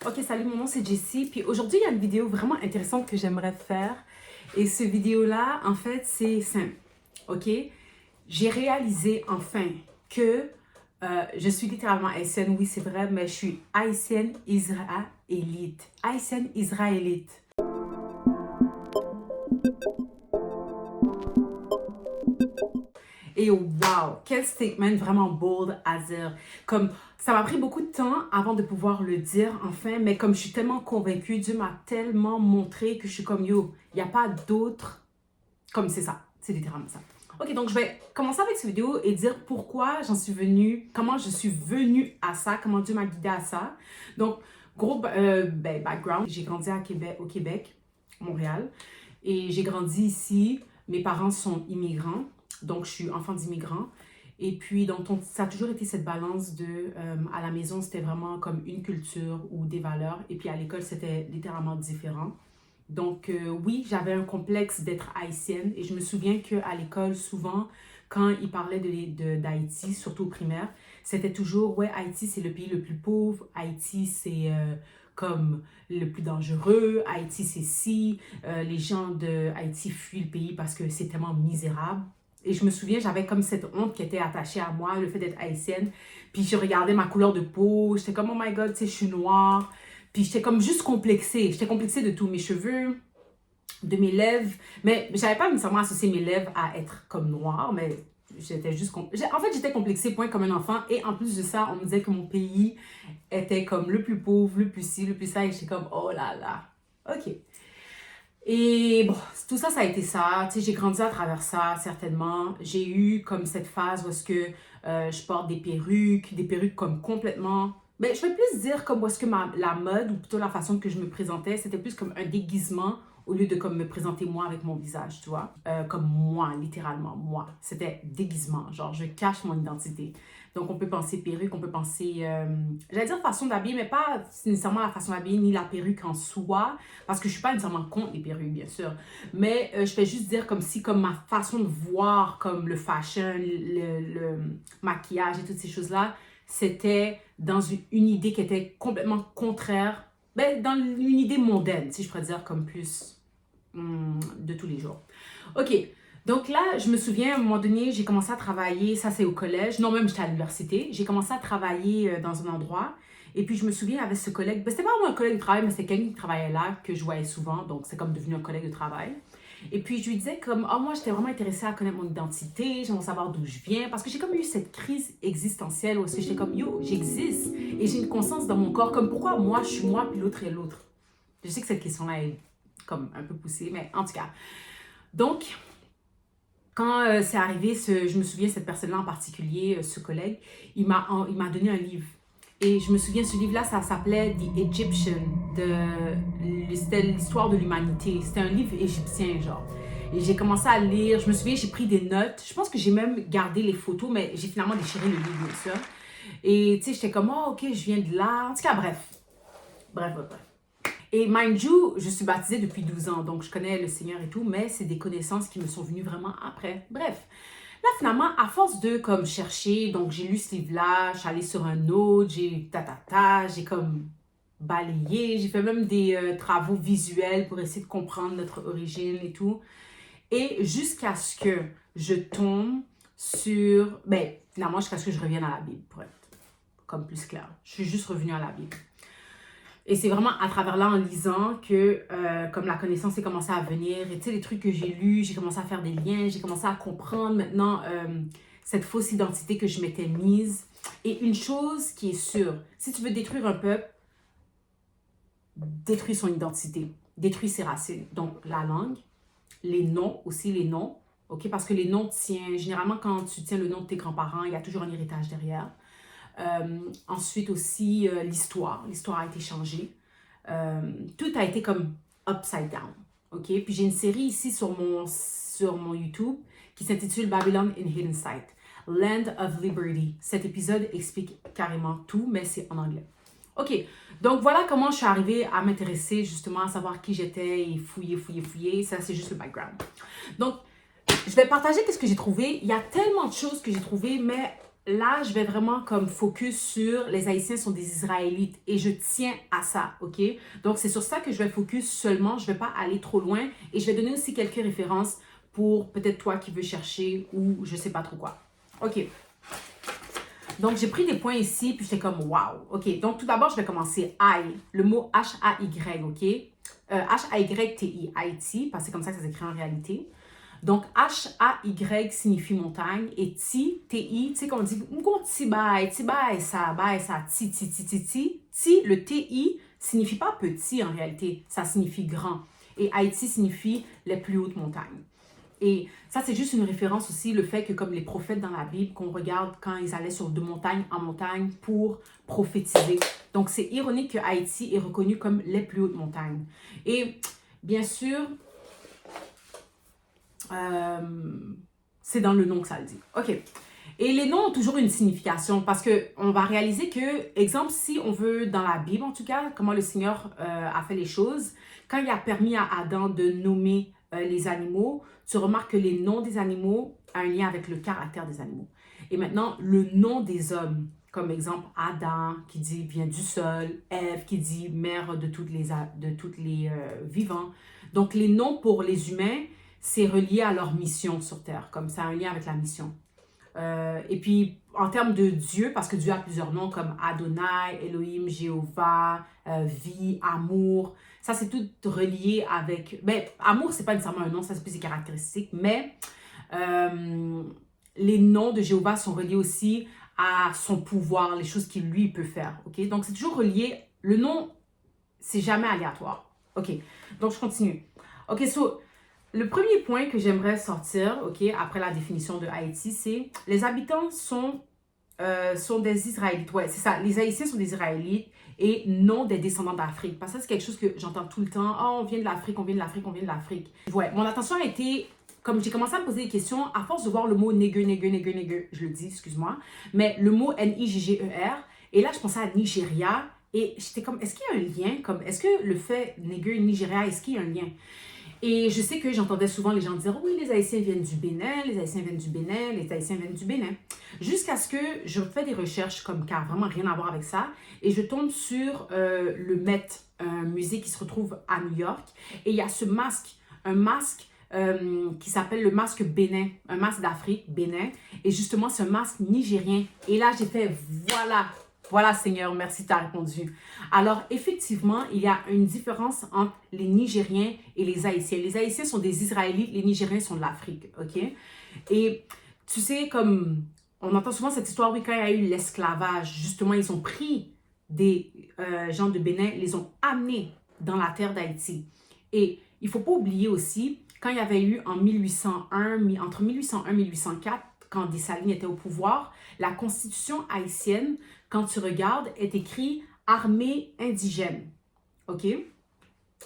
Ok, salut, mon nom c'est Jessie. Puis aujourd'hui, il y a une vidéo vraiment intéressante que j'aimerais faire. Et cette vidéo-là, en fait, c'est simple. Ok? J'ai réalisé enfin que je suis littéralement haïtienne. Oui, c'est vrai, mais je suis haïtienne israélite. Haïtienne israélite. Et wow, quel statement vraiment bold à dire. Comme ça m'a pris beaucoup de temps avant de pouvoir le dire enfin, mais comme je suis tellement convaincue, Dieu m'a tellement montré que je suis comme yo, il n'y a pas d'autre. Comme c'est ça, c'est littéralement ça. Ok, donc je vais commencer avec cette vidéo et dire pourquoi j'en suis venue, comment je suis venue à ça, comment Dieu m'a guidée à ça. Donc, gros background, j'ai grandi à Québec, au Québec, Montréal, et j'ai grandi ici. Mes parents sont immigrants, donc je suis enfant d'immigrants. Et puis, donc, ça a toujours été cette balance de, à la maison, c'était vraiment comme une culture ou des valeurs, et puis à l'école, c'était littéralement différent. Donc, oui, j'avais un complexe d'être haïtienne et je me souviens qu'à l'école, souvent, quand ils parlaient d'Haïti, surtout au primaire, c'était toujours, ouais, Haïti, c'est le pays le plus pauvre, Haïti, c'est comme le plus dangereux, Haïti, c'est si, les gens de Haïti fuient le pays parce que c'est tellement misérable. Et je me souviens, j'avais comme cette honte qui était attachée à moi, le fait d'être haïtienne. Puis je regardais ma couleur de peau, j'étais comme, oh my God, tu sais, je suis noire. Puis j'étais comme juste complexée. J'étais complexée de tous mes cheveux, de mes lèvres. Mais j'avais pas nécessairement associé mes lèvres à être comme noire, mais j'étais juste... En fait, j'étais complexée, point, comme un enfant. Et en plus de ça, on me disait que mon pays était comme le plus pauvre, le plus ci, le plus ça. Et j'étais comme, oh là là. OK. Et bon, tout ça, ça a été ça. Tu sais, j'ai grandi à travers ça, certainement. J'ai eu comme cette phase où est-ce que je porte des perruques comme complètement... Ben, je vais plus dire comme où est-ce que la mode, ou plutôt la façon que je me présentais, c'était plus comme un déguisement au lieu de comme me présenter moi avec mon visage, tu vois. Comme moi, littéralement, moi. C'était déguisement, genre je cache mon identité. Donc on peut penser perruque, on peut penser, j'allais dire façon d'habiller, mais pas nécessairement la façon d'habiller ni la perruque en soi, parce que je suis pas nécessairement contre les perruques, bien sûr. Mais je vais juste dire comme si, comme ma façon de voir, comme le fashion, le maquillage et toutes ces choses-là, c'était dans une idée qui était complètement contraire, ben, dans une idée mondaine, si je pourrais dire, comme plus de tous les jours. OK. Donc là, je me souviens, à un moment donné, j'ai commencé à travailler, ça c'est au collège, non, même j'étais à l'université, j'ai commencé à travailler dans un endroit, et puis je me souviens avec ce collègue, ben, c'était pas vraiment un collègue de travail, mais c'était quelqu'un qui travaillait là, que je voyais souvent, donc c'est comme devenu un collègue de travail. Et puis je lui disais comme, oh moi j'étais vraiment intéressée à connaître mon identité, j'aimerais savoir d'où je viens, parce que j'ai comme eu cette crise existentielle où j'étais comme, yo, j'existe, et j'ai une conscience dans mon corps, comme pourquoi moi je suis moi, puis l'autre est l'autre. Je sais que cette question-là est comme un peu poussée, mais en tout cas. Donc, quand c'est arrivé, je me souviens, cette personne-là en particulier, ce collègue, il m'a donné un livre. Et je me souviens, ce livre-là, ça s'appelait The Egyptian. C'était l'histoire de l'humanité. C'était un livre égyptien, genre. Et j'ai commencé à lire. Je me souviens, j'ai pris des notes. Je pense que j'ai même gardé les photos, mais j'ai finalement déchiré le livre, bien sûr. Et tu sais, j'étais comme, oh, ok, je viens de là. En tout cas, bref. Bref. Et mind you, je suis baptisée depuis 12 ans, donc je connais le Seigneur et tout, mais c'est des connaissances qui me sont venues vraiment après. Bref, là finalement, à force de comme chercher, donc j'ai lu ce livre-là, je suis allée sur un autre, j'ai j'ai comme balayé, j'ai fait même des travaux visuels pour essayer de comprendre notre origine et tout. Et jusqu'à ce que je tombe sur, ben finalement jusqu'à ce que je revienne à la Bible, pour être comme plus clair. Je suis juste revenue à la Bible. Et c'est vraiment à travers là, en lisant, que comme la connaissance est commencée à venir. Et tu sais, les trucs que j'ai lus, j'ai commencé à faire des liens, j'ai commencé à comprendre maintenant cette fausse identité que je m'étais mise. Et une chose qui est sûre, si tu veux détruire un peuple, détruis son identité, détruis ses racines. Donc la langue, les noms, aussi les noms, ok? Parce que les noms tiennent, généralement quand tu tiens le nom de tes grands-parents, il y a toujours un héritage derrière. Ensuite aussi, l'histoire a été changée. Tout a été comme upside down. OK? Puis j'ai une série ici sur mon YouTube qui s'intitule Babylon in Hidden Sight. Land of Liberty. Cet épisode explique carrément tout, mais c'est en anglais. OK. Donc voilà comment je suis arrivée à m'intéresser justement à savoir qui j'étais et fouiller. Ça, c'est juste le background. Donc, je vais partager ce que j'ai trouvé. Il y a tellement de choses que j'ai trouvées, mais là, je vais vraiment comme focus sur les Haïtiens sont des Israélites et je tiens à ça, ok? Donc, c'est sur ça que je vais focus seulement. Je ne vais pas aller trop loin et je vais donner aussi quelques références pour peut-être toi qui veux chercher ou je ne sais pas trop quoi. Ok. Donc, j'ai pris des points ici puis j'étais comme wow. Ok. Donc, tout d'abord, je vais commencer I, le mot H-A-Y, ok? H-A-Y-T-I, Haïti, parce que c'est comme ça que ça s'écrit en réalité. Donc, H-A-Y signifie montagne et Ti, T-I, tu sais, qu'on dit, Tibaï, ça, ti, ti, ti, ti, ti. Ti, le T-I signifie pas petit en réalité, ça signifie grand. Et Haïti signifie les plus hautes montagnes. Et ça, c'est juste une référence aussi, le fait que comme les prophètes dans la Bible, qu'on regarde quand ils allaient de montagne en montagne pour prophétiser. Donc, c'est ironique que Haïti est reconnu comme les plus hautes montagnes. Et bien sûr, c'est dans le nom que ça le dit. OK. Et les noms ont toujours une signification parce qu'on va réaliser que, exemple, si on veut, dans la Bible en tout cas, comment le Seigneur a fait les choses, quand il a permis à Adam de nommer les animaux, tu remarques que les noms des animaux ont un lien avec le caractère des animaux. Et maintenant, le nom des hommes, comme exemple Adam, qui dit vient du sol, Ève, qui dit mère de toutes les vivants. Donc, les noms pour les humains, c'est relié à leur mission sur Terre, comme ça a un lien avec la mission. Et puis, en termes de Dieu, parce que Dieu a plusieurs noms comme Adonai, Elohim, Jéhovah, vie, amour. Ça, c'est tout relié avec... Ben, amour, c'est pas nécessairement un nom, ça c'est plus des caractéristiques, mais les noms de Jéhovah sont reliés aussi à son pouvoir, les choses qu'il, lui, peut faire. OK? Donc, c'est toujours relié. Le nom, c'est jamais aléatoire. OK? Donc, je continue. OK, so... Le premier point que j'aimerais sortir, ok, après la définition de Haïti, c'est les habitants sont des Israélites. Ouais, c'est ça. Les Haïtiens sont des Israélites et non des descendants d'Afrique. Parce que ça, c'est quelque chose que j'entends tout le temps. Oh, on vient de l'Afrique, on vient de l'Afrique, on vient de l'Afrique. Ouais, mon attention a été, comme j'ai commencé à me poser des questions, à force de voir le mot nigger, je le dis, excuse-moi, mais le mot N-I-G-G-E-R. Et là, je pensais à Nigeria et j'étais comme, est-ce qu'il y a un lien? Comme, est-ce que le fait nigger, Nigeria, est-ce qu'il y a un lien? Et je sais que j'entendais souvent les gens dire « Oui, les Haïtiens viennent du Bénin, les Haïtiens viennent du Bénin, les Haïtiens viennent du Bénin. » Jusqu'à ce que je fais des recherches comme qui n'a vraiment rien à voir avec ça. Et je tombe sur le Met, un musée qui se retrouve à New York. Et il y a ce masque, un masque qui s'appelle le masque Bénin, un masque d'Afrique, Bénin. Et justement, c'est un masque nigérien. Et là, j'ai fait « Voilà !» Voilà, Seigneur, merci, tu as répondu. Alors, effectivement, il y a une différence entre les Nigériens et les Haïtiens. Les Haïtiens sont des Israélites, les Nigériens sont de l'Afrique, OK? Et tu sais, comme on entend souvent cette histoire, oui, quand il y a eu l'esclavage, justement, ils ont pris des gens de Bénin, les ont amenés dans la terre d'Haïti. Et il ne faut pas oublier aussi, quand il y avait eu en 1801, entre 1801 et 1804, quand Dessalines était au pouvoir, la constitution haïtienne, quand tu regardes, est écrit « armée indigène ». OK?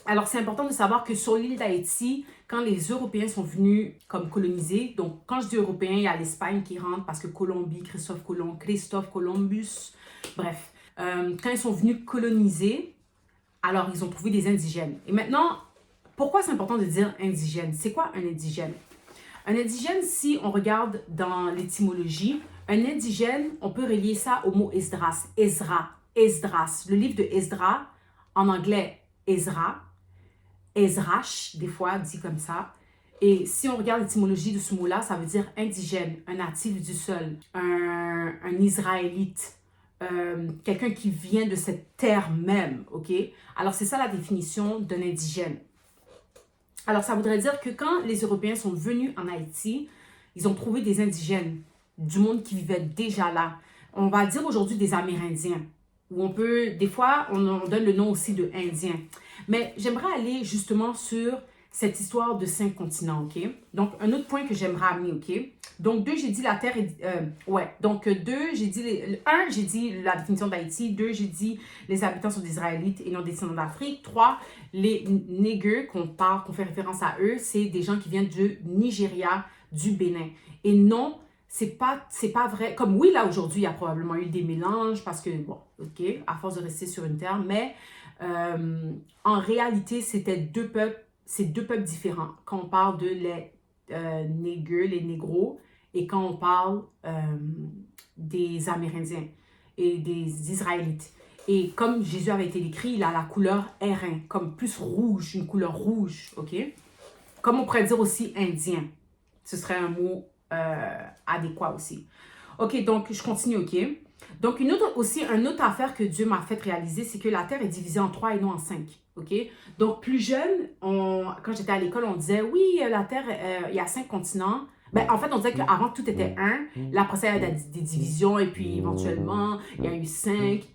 Alors, c'est important de savoir que sur l'île d'Haïti, quand les Européens sont venus comme coloniser, donc quand je dis Européens, il y a l'Espagne qui rentre parce que Colombie, Christophe Columbus, bref. Quand ils sont venus coloniser, alors ils ont trouvé des indigènes. Et maintenant, pourquoi c'est important de dire indigène? C'est quoi un indigène? Un indigène, si on regarde dans l'étymologie, un indigène, on peut relier ça au mot Esdras, Esdras. Le livre de Esdras, en anglais, Ezra, Ezrach, des fois dit comme ça. Et si on regarde l'étymologie de ce mot-là, ça veut dire indigène, un natif du sol, un Israélite, quelqu'un qui vient de cette terre même, ok? Alors, c'est ça la définition d'un indigène. Alors, ça voudrait dire que quand les Européens sont venus en Haïti, ils ont trouvé des indigènes du monde qui vivait déjà là. On va dire aujourd'hui des Amérindiens, ou on peut, des fois, on donne le nom aussi de Indiens. Mais j'aimerais aller justement sur cette histoire de 5 continents, ok? Donc, un autre point que j'aimerais amener, ok? Donc, 2, j'ai dit la Terre est... donc 2, j'ai dit... 1, j'ai dit la définition d'Haïti. 2, j'ai dit les habitants sont des Israélites et non des descendants d'Afrique. 3, les Nègres qu'on fait référence à eux, c'est des gens qui viennent du Nigeria, du Bénin. Et non, c'est pas vrai. Comme oui, là, aujourd'hui, il y a probablement eu des mélanges parce que, bon, ok, à force de rester sur une terre, mais en réalité, c'était deux peuples différents. Quand on parle de les nègres, les négros, et quand on parle des Amérindiens et des Israélites. Et comme Jésus avait été décrit, il a la couleur airain, comme plus rouge, une couleur rouge, ok? Comme on pourrait dire aussi indien. Ce serait un mot adéquat aussi. Ok, donc je continue, ok? Donc une autre affaire que Dieu m'a fait réaliser, c'est que la Terre est divisée en 3 et non en 5, ok? Donc plus jeune, quand j'étais à l'école, on disait, oui, la Terre, il y a 5 continents. Ben, en fait, on disait qu'avant, tout était 1. Là, après ça, il y a des divisions et puis éventuellement, il y a eu 5.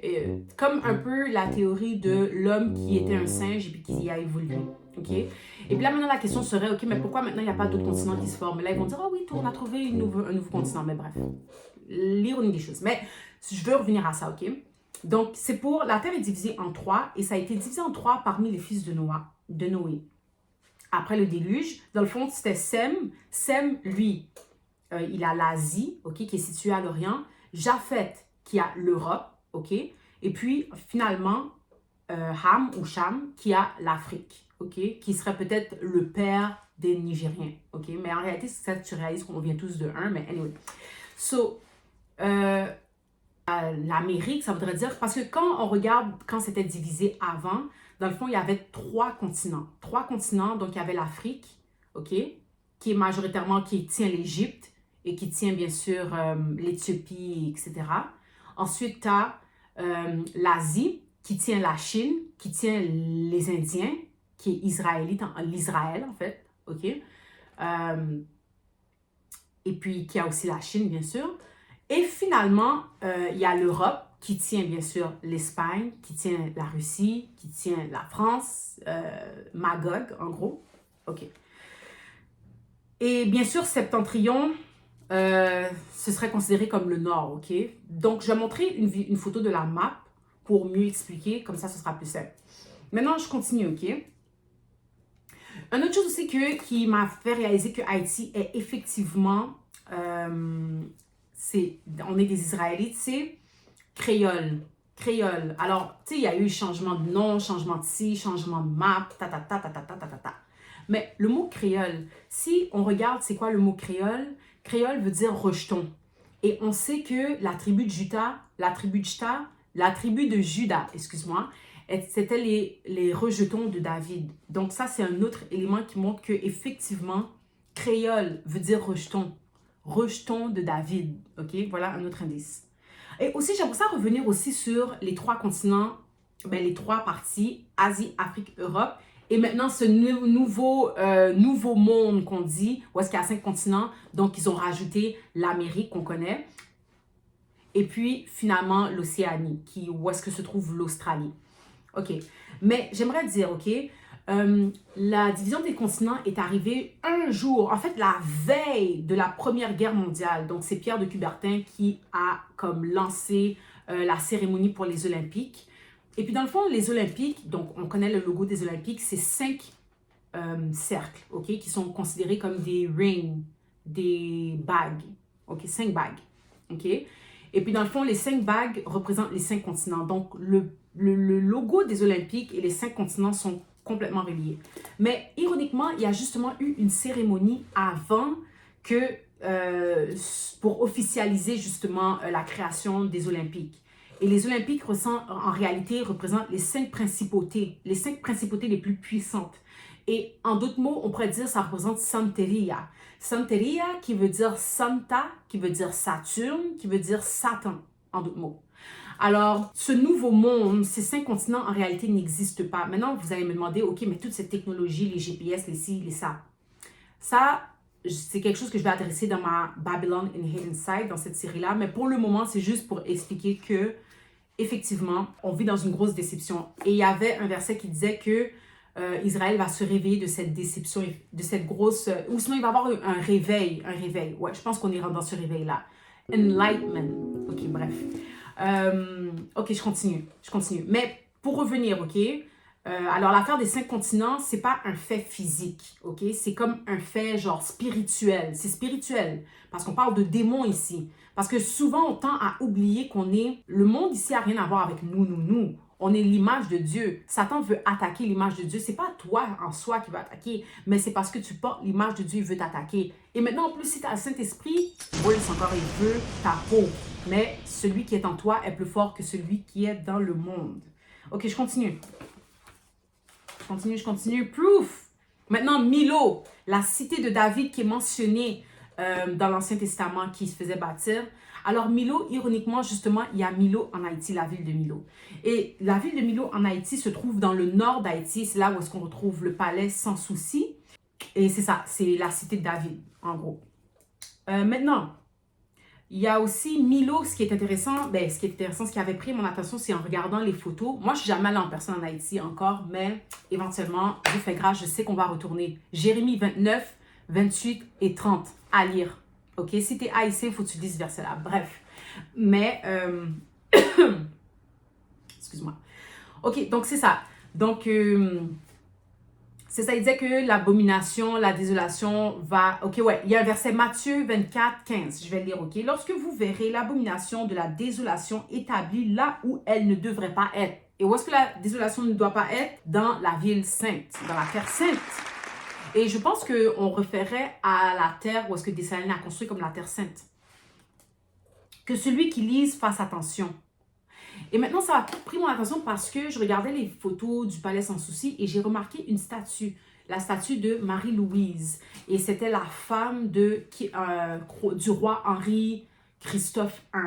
Comme un peu la théorie de l'homme qui était un singe et puis qui a évolué. OK? Et puis là, maintenant, la question serait, OK, mais pourquoi maintenant, il n'y a pas d'autres continents qui se forment? Là, ils vont dire, ah oui, on a trouvé un nouveau continent. Mais bref, l'ironie des choses. Mais je veux revenir à ça, OK? Donc, c'est pour, la Terre est divisée en 3 et ça a été divisé en 3 parmi les fils de Noé. Après le déluge, dans le fond, c'était Sem. Sem, lui, il a l'Asie, ok, qui est située à l'Orient. Japhet, qui a l'Europe, ok. Et puis, finalement, Ham ou Cham, qui a l'Afrique, ok, qui serait peut-être le père des Nigériens, ok. Mais en réalité, c'est ça que tu réalises qu'on vient tous de un, mais anyway. So, l'Amérique, ça voudrait dire, parce que quand on regarde, quand c'était divisé avant, dans le fond, il y avait 3 continents. 3 continents, donc il y avait l'Afrique, ok, qui est majoritairement, qui tient l'Égypte et qui tient bien sûr l'Éthiopie, etc. Ensuite, tu as l'Asie, qui tient la Chine, qui tient les Indiens, qui est israélite, l'Israël en fait, ok. Et puis, qui a aussi la Chine, bien sûr. Et finalement, il y a l'Europe, qui tient bien sûr l'Espagne, qui tient la Russie, qui tient la France, Magog, en gros. OK. Et bien sûr, Septentrion, ce serait considéré comme le nord, OK? Donc, je vais montrer une photo de la map pour mieux expliquer, comme ça, ce sera plus simple. Maintenant, je continue, OK? Une autre chose aussi qui m'a fait réaliser que Haïti est effectivement, on est des Israélites, c'est créole. Créole. Alors, tu sais, il y a eu changement de nom, changement de ci, changement de map, Mais le mot créole, si on regarde c'est quoi le mot créole, créole veut dire rejeton. Et on sait que la tribu de Juda, excuse-moi, c'était les rejetons de David. Donc ça, c'est un autre élément qui montre que effectivement, créole veut dire rejeton. Rejeton de David. OK? Voilà un autre indice. Et aussi, j'aimerais ça revenir aussi sur les 3 continents, les 3 parties, Asie, Afrique, Europe. Et maintenant, ce nouveau monde qu'on dit, où est-ce qu'il y a 5 continents. Donc, ils ont rajouté l'Amérique qu'on connaît. Et puis, finalement, l'Océanie, où est-ce que se trouve l'Australie. OK. Mais j'aimerais dire, OK, la division des continents est arrivée un jour, en fait la veille de la Première Guerre mondiale. Donc c'est Pierre de Coubertin qui a comme lancé la cérémonie pour les Olympiques. Et puis dans le fond, les Olympiques, donc on connaît le logo des Olympiques, c'est 5 cercles, ok, qui sont considérés comme des rings, des bagues, ok, 5 bagues, ok. Et puis dans le fond, les 5 bagues représentent les 5 continents. Donc le logo des Olympiques et les 5 continents sont complètement reliés. Mais ironiquement, il y a justement eu une cérémonie avant que pour officialiser justement la création des Olympiques. Et les Olympiques en réalité représentent les 5 principautés les plus puissantes. Et en d'autres mots, on pourrait dire ça représente Santeria. Santeria qui veut dire Santa, qui veut dire Saturne, qui veut dire Satan, en d'autres mots. Alors, ce nouveau monde, ces 5 continents, en réalité, n'existent pas. Maintenant, vous allez me demander, OK, mais toute cette technologie, les GPS, les ci, les ça. Ça, c'est quelque chose que je vais adresser dans ma Babylon in Hidden Side, dans cette série-là. Mais pour le moment, c'est juste pour expliquer que, effectivement, on vit dans une grosse déception. Et il y avait un verset qui disait que Israël va se réveiller de cette déception, de cette grosse... ou sinon, il va y avoir un réveil. Ouais, je pense qu'on est dans ce réveil-là. Enlightenment. OK, bref. OK, je continue. Mais pour revenir, OK, alors l'affaire des 5 continents, c'est pas un fait physique, OK? C'est comme un fait genre spirituel. C'est spirituel parce qu'on parle de démons ici. Parce que souvent, on tend à oublier qu'on est... Le monde ici n'a rien à voir avec nous. On est l'image de Dieu. Satan veut attaquer l'image de Dieu. C'est pas toi en soi qui va attaquer, mais c'est parce que tu portes l'image de Dieu, il veut t'attaquer. Et maintenant, en plus, si tu as le Saint-Esprit, oui, c'est encore, il veut ta peau. mais celui qui est en toi est plus fort que celui qui est dans le monde. Ok, je continue. Je continue. Proof. Maintenant, Milo, la cité de David qui est mentionnée dans l'Ancien Testament qui se faisait bâtir. Alors Milo, ironiquement, justement, il y a Milo en Haïti, la ville de Milo. Et la ville de Milo en Haïti se trouve dans le nord d'Haïti. C'est là où est-ce qu'on retrouve le palais Sans Souci. Et c'est ça, c'est la cité de David, en gros. Maintenant, il y a aussi Milo, ce qui est intéressant, ce qui avait pris mon attention, c'est en regardant les photos. Moi, je suis jamais allée en personne en Haïti encore, mais éventuellement, Dieu fait grâce, je sais qu'on va retourner. Jérémie 29, 28 et 30 à lire. Ok, si tu es haïtien, il faut que tu lises ce verset-là. Bref, mais, excuse-moi. Ok, donc c'est ça. Donc, c'est ça, il disait que l'abomination, la désolation va... Ok, ouais, il y a un verset Matthieu 24, 15. Je vais le lire, ok. Lorsque vous verrez l'abomination de la désolation établie là où elle ne devrait pas être. Et où est-ce que la désolation ne doit pas être? Dans la ville sainte, dans la terre sainte. Et je pense qu'on référait à la terre où est-ce que Dessalines a construit comme la terre sainte. Que celui qui lise fasse attention. Et maintenant, ça a pris mon attention parce que je regardais les photos du palais Sans Souci et j'ai remarqué une statue, la statue de Marie-Louise. Et c'était la femme du roi Henri Christophe I.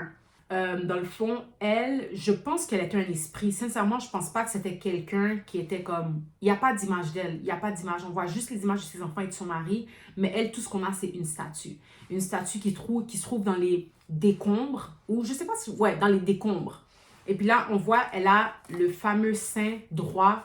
Dans le fond, elle, je pense qu'elle était un esprit. Sincèrement, je pense pas que c'était quelqu'un qui était comme... Il n'y a pas d'image d'elle, il n'y a pas d'image. On voit juste les images de ses enfants et de son mari. Mais elle, tout ce qu'on a, c'est une statue. Une statue qui se trouve dans les décombres, ou je sais pas si... Ouais, dans les décombres. Et puis là, on voit, elle a le fameux sein droit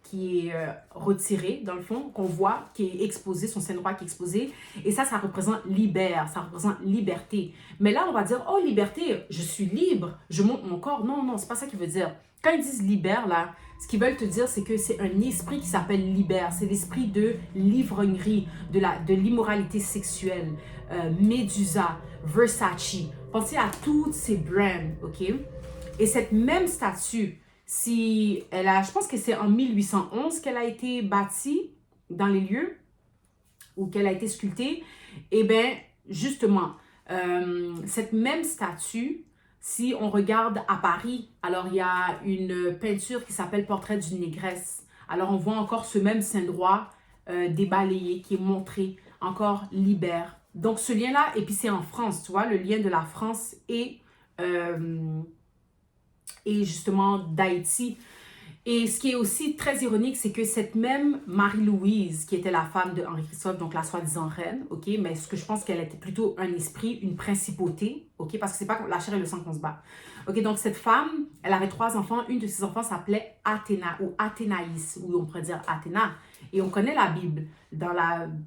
qui est retiré, dans le fond, qu'on voit, qui est exposé, son sein droit qui est exposé. Et ça représente libère, ça représente liberté. Mais là, on va dire, oh, liberté, je suis libre, je monte mon corps. Non, non, c'est pas ça qu'il veut dire. Quand ils disent libère, là, ce qu'ils veulent te dire, c'est que c'est un esprit qui s'appelle libère. C'est l'esprit de l'ivrognerie, de l'immoralité sexuelle, Medusa, Versace. Pensez à toutes ces brands, ok? Et cette même statue, si elle a, je pense que c'est en 1811 qu'elle a été bâtie dans les lieux, ou qu'elle a été sculptée, et bien, justement, cette même statue, si on regarde à Paris, alors il y a une peinture qui s'appelle Portrait d'une négresse. Alors on voit encore ce même sein droit débalayé, qui est montré, encore libère. Donc ce lien-là, et puis c'est en France, tu vois, le lien de la France et justement d'Haïti. Et ce qui est aussi très ironique, c'est que cette même Marie-Louise, qui était la femme de Henri Christophe, donc la soi-disant reine, ok, mais ce que je pense qu'elle était plutôt un esprit, une principauté, ok, parce que c'est pas la chair et le sang qu'on se bat. Ok, donc cette femme, elle avait 3 enfants, une de ses enfants s'appelait Athéna ou Athénaïs, ou on pourrait dire Athéna. Et on connaît la Bible,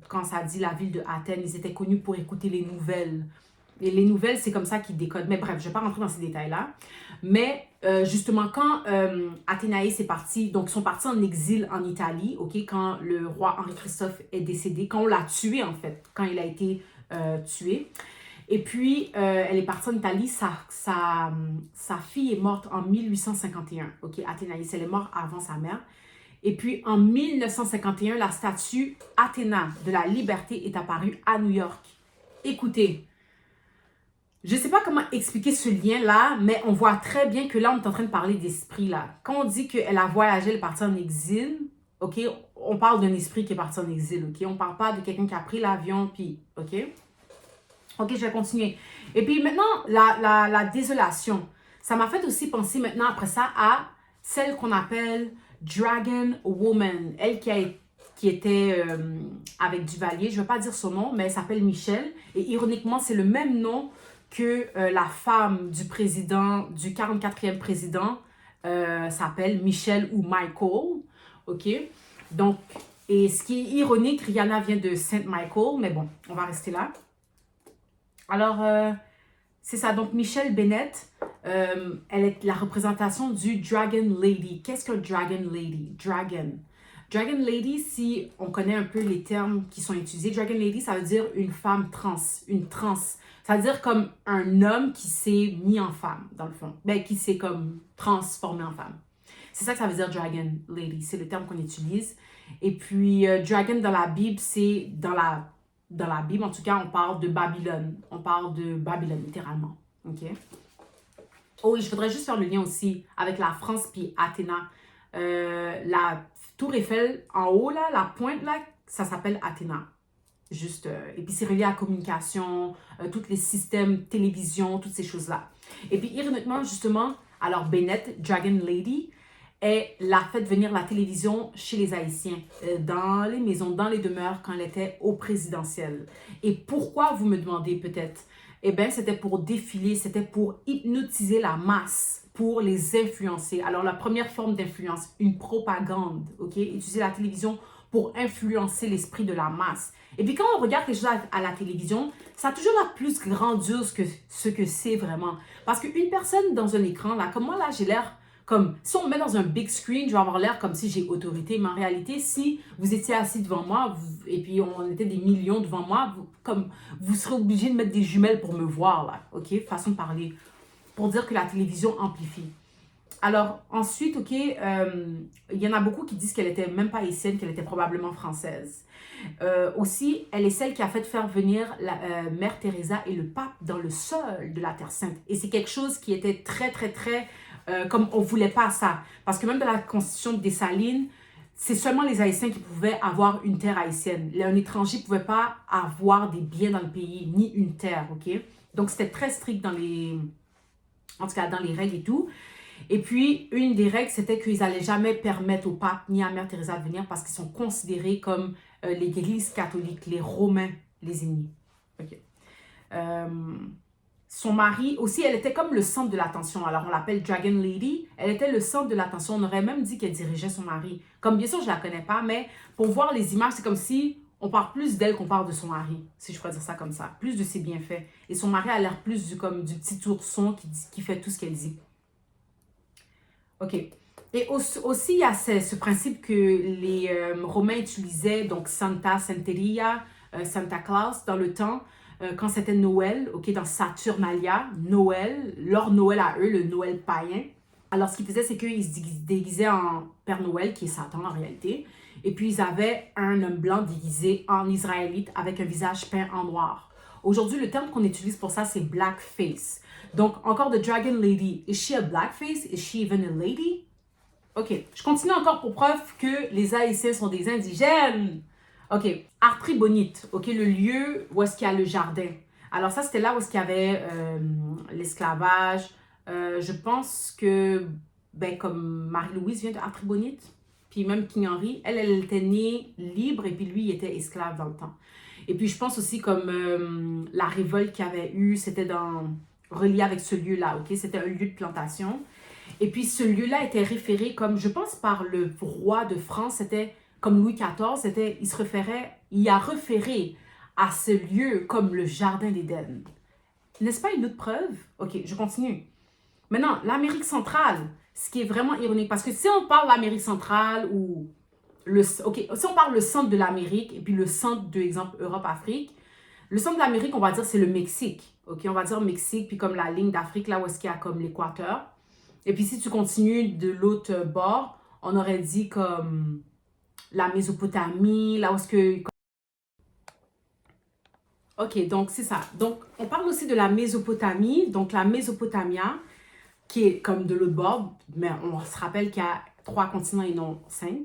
quand ça dit la ville de Athènes, ils étaient connus pour écouter les nouvelles. Et les nouvelles, c'est comme ça qu'ils décodent. Mais bref, je ne vais pas rentrer dans ces détails-là. Mais justement, quand Athénaïs est parti, donc ils sont partis en exil en Italie, ok, quand le roi Henri-Christophe est décédé, quand on l'a tué en fait, quand il a été tué. Et puis, elle est partie en Italie, sa fille est morte en 1851, ok, Athénaïs, elle est morte avant sa mère. Et puis, en 1951, la statue Athéna de la liberté est apparue à New York. Écoutez, je ne sais pas comment expliquer ce lien-là, mais on voit très bien que là, on est en train de parler d'esprit, là. Quand on dit qu'elle a voyagé, elle est partie en exil, ok, on parle d'un esprit qui est parti en exil, ok? On ne parle pas de quelqu'un qui a pris l'avion, puis, ok? Ok, je vais continuer. Et puis maintenant, la désolation. Ça m'a fait aussi penser maintenant, après ça, à celle qu'on appelle Dragon Woman. Elle qui était avec Duvalier, je ne vais pas dire son nom, mais elle s'appelle Michelle. Et ironiquement, c'est le même nom que la femme du président, du 44e président, s'appelle Michelle ou Michael. OK? Donc, et ce qui est ironique, Rihanna vient de Saint Michael, mais bon, on va rester là. Alors, c'est ça. Donc, Michelle Bennett, elle est la représentation du Dragon Lady. Qu'est-ce qu'un Dragon Lady? Dragon Lady, si on connaît un peu les termes qui sont utilisés, Dragon Lady, ça veut dire une femme trans, une trans. Ça veut dire comme un homme qui s'est mis en femme, dans le fond. Ben, qui s'est comme transformé en femme. C'est ça que ça veut dire Dragon Lady. C'est le terme qu'on utilise. Et puis, Dragon dans la Bible, c'est dans la dans la Bible, en tout cas, on parle de Babylone. On parle de Babylone, littéralement. OK? Oh oui, je voudrais juste faire le lien aussi avec la France puis Athéna. La tour Eiffel, en haut, là, la pointe, là, ça s'appelle Athéna. Juste, et puis c'est relié à la communication, tous les systèmes, télévision, toutes ces choses-là. Et puis, ironiquement, justement, alors Bennett, Dragon Lady, elle a fait venir la télévision chez les Haïtiens, dans les maisons, dans les demeures, quand elle était au présidentiel. Et pourquoi, vous me demandez peut-être? Eh bien, c'était pour défiler, c'était pour hypnotiser la masse, pour les influencer. Alors, la première forme d'influence, une propagande, ok? Utiliser la télévision pour influencer l'esprit de la masse. Et puis quand on regarde les choses à la télévision, ça a toujours la plus grandiose que ce que c'est vraiment. Parce qu'une personne dans un écran, là, comme moi, là, j'ai l'air comme, si on me met dans un big screen, je vais avoir l'air comme si j'ai autorité. Mais en réalité, si vous étiez assis devant moi, et puis on était des millions devant moi, vous serez obligé de mettre des jumelles pour me voir, là, ok? Façon de parler. Pour dire que la télévision amplifie. Alors, ensuite, ok, il y en a beaucoup qui disent qu'elle était même pas haïtienne, qu'elle était probablement française. Aussi, elle est celle qui a fait faire venir la Mère Teresa et le pape dans le sol de la Terre Sainte. Et c'est quelque chose qui était très, très, très... comme on voulait pas ça. Parce que même dans la constitution de Dessalines, c'est seulement les Haïtiens qui pouvaient avoir une terre haïtienne. Un étranger ne pouvait pas avoir des biens dans le pays, ni une terre, ok? Donc, c'était très strict dans les... En tout cas, dans les règles et tout. Et puis, une des règles, c'était qu'ils n'allaient jamais permettre au pape ni à Mère Teresa de venir parce qu'ils sont considérés comme l'Église catholique, les Romains, les ennemis. Okay. Son mari, aussi, elle était comme le centre de l'attention. Alors, on l'appelle Dragon Lady. Elle était le centre de l'attention. On aurait même dit qu'elle dirigeait son mari. Comme, bien sûr, je ne la connais pas, mais pour voir les images, c'est comme si on parle plus d'elle qu'on parle de son mari, si je peux dire ça comme ça. Plus de ses bienfaits. Et son mari a l'air plus comme du petit ourson qui fait tout ce qu'elle dit. OK. Et aussi, il y a ce principe que les Romains utilisaient, donc Santa Santeria, Santa Claus, dans le temps, quand c'était Noël, OK, dans Saturnalia, Noël, leur Noël à eux, le Noël païen. Alors, ce qu'ils faisaient, c'est qu'ils se déguisaient en Père Noël, qui est Satan en réalité, et puis ils avaient un homme blanc déguisé en Israélite avec un visage peint en noir. Aujourd'hui, le terme qu'on utilise pour ça, c'est blackface. Donc, encore de Dragon Lady. Is she a blackface? Is she even a lady? OK. Je continue encore pour preuve que les Haïtiens sont des indigènes. OK. Artribonite. OK. Le lieu où est-ce qu'il y a le jardin. Alors, ça, c'était là où est-ce qu'il y avait l'esclavage. Je pense que, ben, comme Marie-Louise vient de Artribonite, puis même King Henry, elle était née libre et puis lui, il était esclave dans le temps. Et puis, je pense aussi comme la révolte qu'il y avait eu, c'était relié avec ce lieu-là, ok? C'était un lieu de plantation. Et puis, ce lieu-là était référé comme, je pense, par le roi de France, c'était comme Louis XIV, il a référé à ce lieu comme le Jardin d'Éden. N'est-ce pas une autre preuve? Ok, je continue. Maintenant, l'Amérique centrale, ce qui est vraiment ironique, parce que si on parle de l'Amérique centrale ou si on parle le centre de l'Amérique et puis le centre de, exemple, Europe-Afrique, le centre de l'Amérique, on va dire, c'est le Mexique. OK, on va dire Mexique, puis comme la ligne d'Afrique, là où est-ce qu'il y a comme l'équateur. Et puis si tu continues de l'autre bord, on aurait dit comme la Mésopotamie, là où est-ce que... OK, donc c'est ça. Donc, on parle aussi de la Mésopotamie, donc la Mésopotamia, qui est comme de l'autre bord, mais on se rappelle qu'il y a 3 continents et non 5.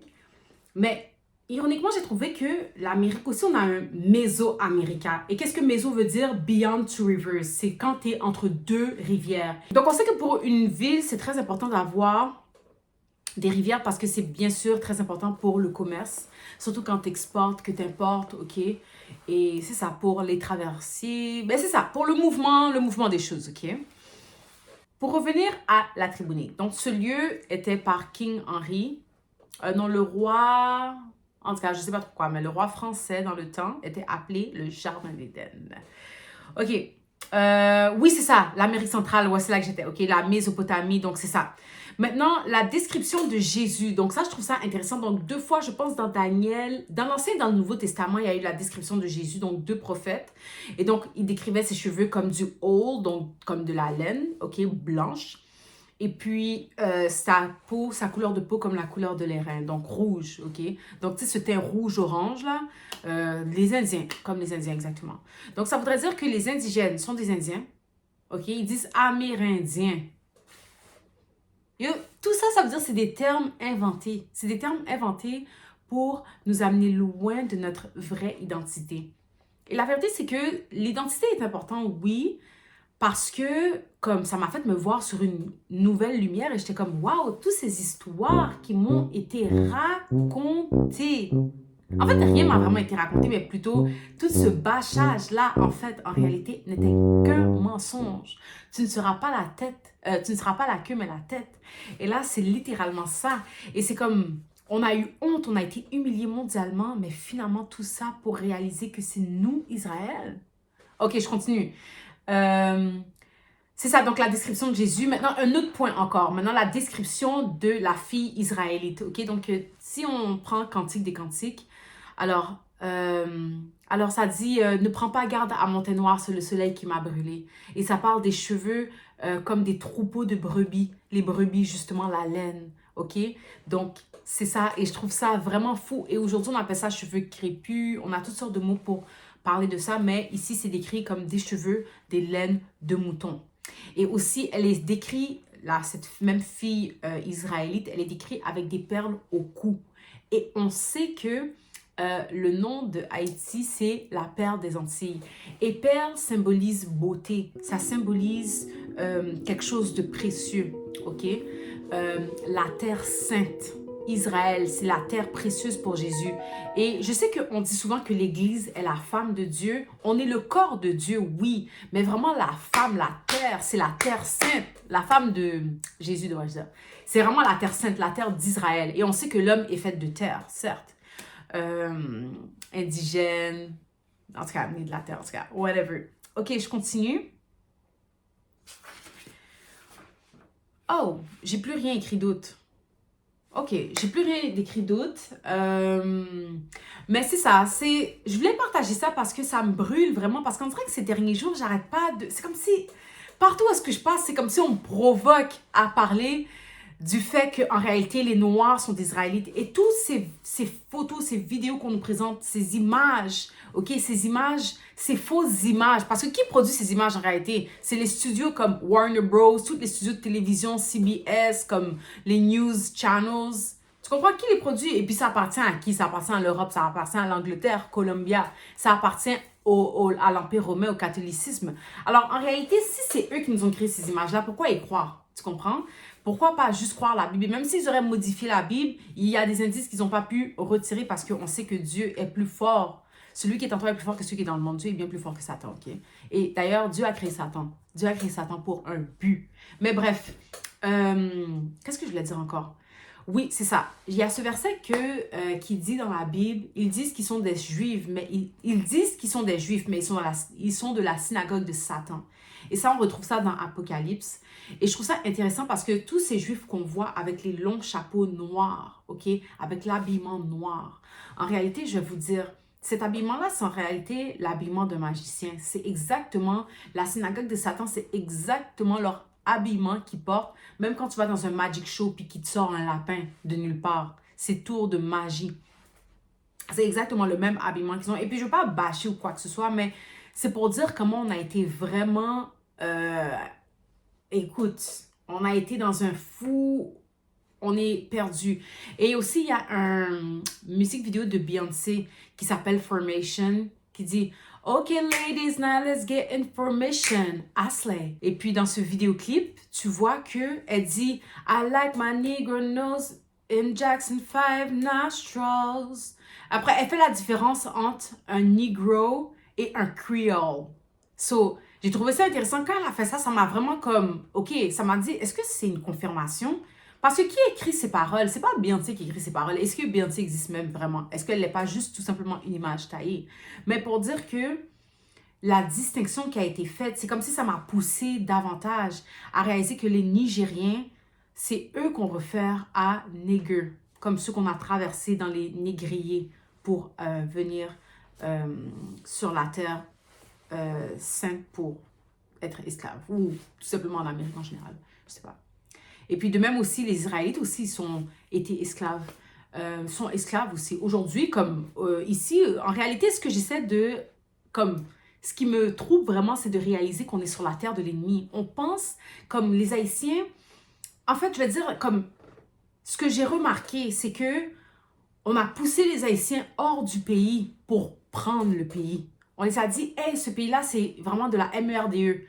Mais ironiquement, j'ai trouvé que l'Amérique aussi, on a un Mésoamérica. Et qu'est-ce que Méso veut dire? Beyond two rivers. C'est quand tu es entre 2 rivières. Donc, on sait que pour une ville, c'est très important d'avoir des rivières parce que c'est bien sûr très important pour le commerce. Surtout quand tu exportes, que tu importes, OK? Et c'est ça, pour les traversiers. Ben, c'est ça, pour le mouvement des choses, OK? Pour revenir à la tribune. Donc, ce lieu était par King Henry. Non, le roi... En tout cas, je ne sais pas pourquoi, mais le roi français, dans le temps, était appelé le Jardin d'Éden. OK. Oui, c'est ça. L'Amérique centrale, ouais, c'est là que j'étais. OK, la Mésopotamie, donc c'est ça. Maintenant, la description de Jésus. Donc ça, je trouve ça intéressant. Donc 2 fois, je pense, dans Daniel, dans l'Ancien et dans le Nouveau Testament, il y a eu la description de Jésus, donc 2 prophètes. Et donc, il décrivait ses cheveux comme du wool, donc comme de la laine, OK, blanche. Et puis, sa couleur de peau comme la couleur de l'airain, donc rouge, ok? Donc, tu sais, ce teint rouge-orange, là, les Indiens, comme les Indiens exactement. Donc, ça voudrait dire que les indigènes sont des Indiens, ok? Ils disent Amérindiens. Yo, tout ça, ça veut dire que c'est des termes inventés. C'est des termes inventés pour nous amener loin de notre vraie identité. Et la vérité, c'est que l'identité est importante, oui, parce que comme ça m'a fait me voir sur une nouvelle lumière et j'étais comme, waouh, toutes ces histoires qui m'ont été racontées. En fait, rien m'a vraiment été raconté, mais plutôt tout ce bâchage-là, en fait, en réalité, n'était qu'un mensonge. Tu ne seras pas la tête, tu ne seras pas la queue, mais la tête. Et là, c'est littéralement ça. Et c'est comme, on a eu honte, on a été humiliés mondialement, mais finalement, tout ça pour réaliser que c'est nous, Israël. Ok, je continue. Euh, c'est ça, donc la description de Jésus. Maintenant, un autre point encore. Maintenant, la description de la fille israélite. Ok, donc si on prend Cantique des Cantiques, alors, alors ça dit, ne prends pas garde à mon teint noir, c'est le soleil qui m'a brûlé. Et ça parle des cheveux comme des troupeaux de brebis. Les brebis, justement, la laine. Ok, donc c'est ça. Et je trouve ça vraiment fou. Et aujourd'hui, on appelle ça cheveux crépus. On a toutes sortes de mots pour parler de ça, mais ici, c'est décrit comme des cheveux, des laines de mouton. Et aussi, elle est décrite, là, cette même fille israélite, elle est décrite avec des perles au cou. Et on sait que le nom de Haïti, c'est la perle des Antilles. Et perle symbolise beauté, ça symbolise quelque chose de précieux, ok? La terre sainte. Israël, c'est la terre précieuse pour Jésus. Et je sais qu'on dit souvent que l'Église est la femme de Dieu. On est le corps de Dieu, oui. Mais vraiment, la femme, la terre, c'est la terre sainte. La femme de Jésus, devrais-je dire. C'est vraiment la terre sainte, la terre d'Israël. Et on sait que l'homme est fait de terre, certes. Indigène, en tout cas, né de la terre, en tout cas, whatever. Ok, je continue. Oh, j'ai plus rien écrit d'autre. Ok, j'ai plus rien d'écrit d'autre. Mais c'est ça, je voulais partager ça parce que ça me brûle vraiment. Parce qu'on dirait que ces derniers jours, j'arrête pas de... C'est comme si, partout où est-ce que je passe, c'est comme si on me provoque à parler du fait qu'en réalité, les Noirs sont des Israélites. Et toutes ces photos, ces vidéos qu'on nous présente, ces images, ok, ces images, ces fausses images. Parce que qui produit ces images en réalité? C'est les studios comme Warner Bros, tous les studios de télévision, CBS, comme les news channels. Tu comprends qui les produit? Et puis ça appartient à qui? Ça appartient à l'Europe, ça appartient à l'Angleterre, Columbia. Ça appartient à l'Empire romain, au catholicisme. Alors en réalité, si c'est eux qui nous ont créé ces images-là, pourquoi y croire? Tu comprends? Pourquoi pas juste croire la Bible? Même s'ils auraient modifié la Bible, il y a des indices qu'ils n'ont pas pu retirer parce qu'on sait que Dieu est plus fort. Celui qui est en toi est plus fort que celui qui est dans le monde. Dieu est bien plus fort que Satan, ok? Et d'ailleurs, Dieu a créé Satan. Dieu a créé Satan pour un but. Mais bref, qu'est-ce que je voulais dire encore? Oui, c'est ça. Il y a ce verset qui dit dans la Bible, ils disent qu'ils sont des Juifs, mais ils disent qu'ils sont des Juifs, mais ils sont de la synagogue de Satan. Et ça, on retrouve ça dans Apocalypse. Et je trouve ça intéressant parce que tous ces Juifs qu'on voit avec les longs chapeaux noirs, ok, avec l'habillement noir, en réalité, je vais vous dire, cet habillement-là, c'est en réalité l'habillement d'un magicien. C'est exactement, la synagogue de Satan, c'est exactement leur habillement qu'ils portent, même quand tu vas dans un magic show puis qu'ils te sort un lapin de nulle part. C'est tour de magie. C'est exactement le même habillement qu'ils ont. Et puis, je ne veux pas bâcher ou quoi que ce soit, mais c'est pour dire comment on a été vraiment... écoute, on a été dans un fou... On est perdu. Et aussi, il y a une musique vidéo de Beyoncé qui s'appelle Formation, qui dit « Ok, ladies, now let's get information. Asley. » Et puis, dans ce vidéoclip, tu vois qu'elle dit « I like my Negro nose in Jackson 5 nostrils. » Après, elle fait la différence entre un Negro et un Creole. So, j'ai trouvé ça intéressant. Quand elle a fait ça, ça m'a vraiment comme... Ok, ça m'a dit, est-ce que c'est une confirmation? Parce que qui écrit ces paroles? C'est pas Beyoncé qui écrit ces paroles. Est-ce que Beyoncé existe même vraiment? Est-ce qu'elle n'est pas juste tout simplement une image taillée? Mais pour dire que la distinction qui a été faite, c'est comme si ça m'a poussé davantage à réaliser que les Nigériens, c'est eux qu'on réfère à nègres, comme ceux qu'on a traversés dans les négriers pour venir sur la terre sainte pour être esclaves, ou tout simplement en Amérique en général. Je sais pas. Et puis de même aussi, les Israélites aussi étaient esclaves. Sont esclaves aussi. Aujourd'hui, comme ici, en réalité, ce que j'essaie de... comme ce qui me trouble vraiment, c'est de réaliser qu'on est sur la terre de l'ennemi. On pense, comme les Haïtiens... En fait, je vais dire, comme... Ce que j'ai remarqué, c'est que on a poussé les Haïtiens hors du pays pour prendre le pays. On les a dit, hey, ce pays-là, c'est vraiment de la MERDE.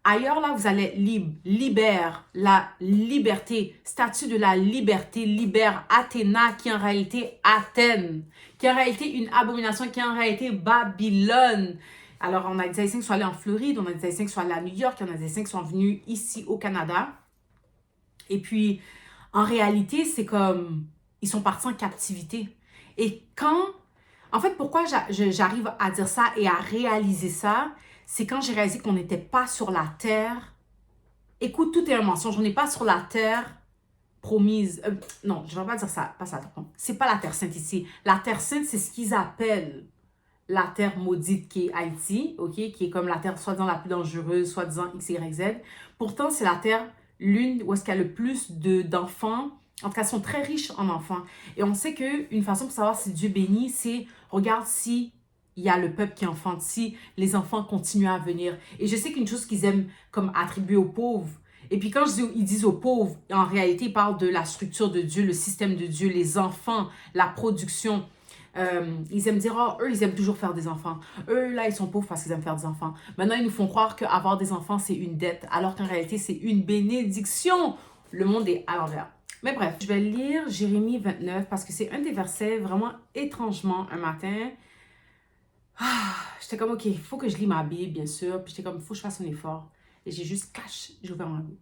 Ailleurs, là, vous allez être libre. Libère la liberté. Statue de la liberté. Libère Athéna, qui est en réalité Athènes. Qui est en réalité une abomination, qui est en réalité Babylone. Alors, on a des Haïtiens qui sont allés en Floride, on a des Haïtiens qui sont allés à New York, on a des Haïtiens qui sont venus ici au Canada. Et puis, en réalité, c'est comme, ils sont partis en captivité. Et quand, en fait, pourquoi j'arrive à dire ça et à réaliser ça, c'est quand j'ai réalisé qu'on n'était pas sur la terre. Écoute, tout est un mensonge. On n'est pas sur la terre promise. Non, je ne vais pas dire ça. Pas ça. C'est pas la terre sainte ici. La terre sainte, c'est ce qu'ils appellent la terre maudite qui est Haïti, ok, qui est comme la terre soi-disant la plus dangereuse, soi-disant X, Y, Z. Pourtant, c'est la terre, l'une où est-ce qu'il y a le plus d'enfants. En tout cas, ils sont très riches en enfants. Et on sait qu'une façon pour savoir si Dieu bénit, c'est regarde si il y a le peuple qui enfante, si les enfants continuent à venir. Et je sais qu'une chose qu'ils aiment comme attribuer aux pauvres, et puis quand ils disent aux pauvres, en réalité, ils parlent de la structure de Dieu, le système de Dieu, les enfants, la production. Ils aiment dire, oh, eux, ils aiment toujours faire des enfants. Eux, là, ils sont pauvres parce qu'ils aiment faire des enfants. Maintenant, ils nous font croire qu'avoir des enfants, c'est une dette, alors qu'en réalité, c'est une bénédiction. Le monde est à l'envers. Mais bref, je vais lire Jérémie 29 parce que c'est un des versets vraiment étrangement un matin. J'étais comme, ok, il faut que je lis ma Bible, bien sûr. Puis j'étais comme, il faut que je fasse un effort. Et j'ai juste j'ai ouvert ma Bible.